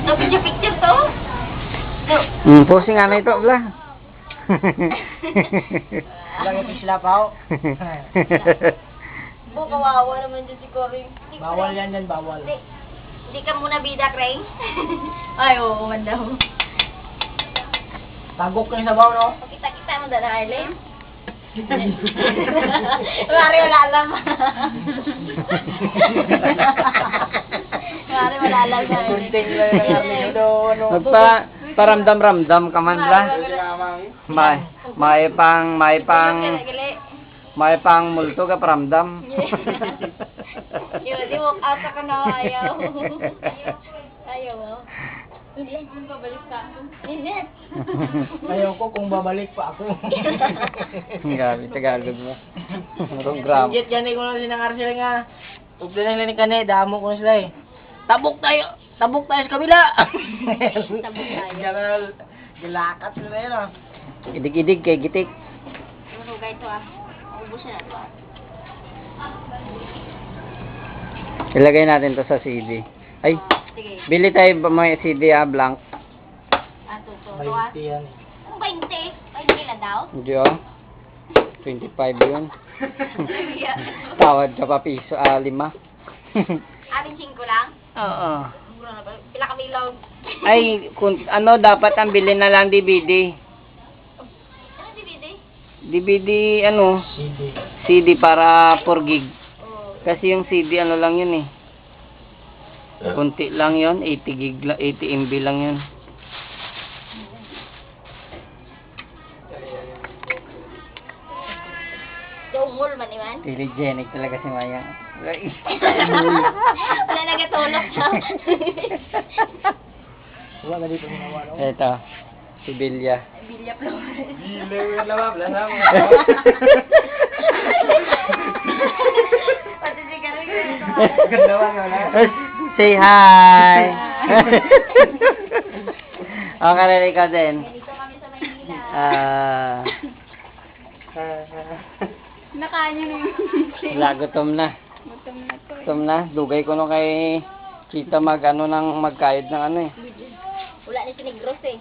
Ito, picture to. Posing nga na ito, bla. Lagi ko sila pa. Bu, kawawa naman dyan si Cory. Bawal yan dyan, bawal. Hindi ka muna bida, Cray. Ay, oo, man daw. Tagok ka yung sabaw, no? Pakita-kita mo dala, Arlen. Mari wala alam. Mari wala alam na. Kunting lang yung narinig doon. Paramdam-ramdam ka man, bla. May pang multo ka paramdam. Yun, di walk out ka na, ayaw. Ayaw mo. Hindi, kung babalik ka ako. Hindi. Ayaw ko kung babalik pa ako. Gabi, Tagalog mo. Program. Jet, gani ko na sinangar sila nga. Huwag na nila ni Kane, damo ko na sila eh. Tabok tayo sa kabila. Tabok tayo. Ganal, gilakat sila yun ah. Idig-idig kay gitik. Marugay ito ah. Ubus na ito ah. Ilagay natin to sa CD. Ay, Sige. bili tayo ba may CD blank? Ato to. May Tuwa. yan eh. Ang 20. 20 lang daw. Hindi 25 yun. Tawad ka pa piso, 5. Ating 5 lang. Oo. Mura na ba? Pila kami ilaw. Ay, kung ano dapat ang bilhin na lang DVD. Ano DVD? DVD ano, CD. CD para 4 gig. Oh. Kasi yung CD ano lang yun eh. Kunti lang yun, 80 gig, 80 MB lang yun. Tungol man iman. Telegenic talaga si Maya. Wala nagatulog siya. Wala na dito ginawa, no? Ito, si Bilya. Bilya Flores. Bilaw yung lawab, lasama. Pati si Karen. Ganda wala. Say hi! Okay na ikaw din. Ganito kami sa Maynila. Nakain niyo na yung Wala, gutom na. gutom na to. Gutom na. Dugay ko nung kay Chita magkayod ng ano eh. Wala ni Sinigros eh.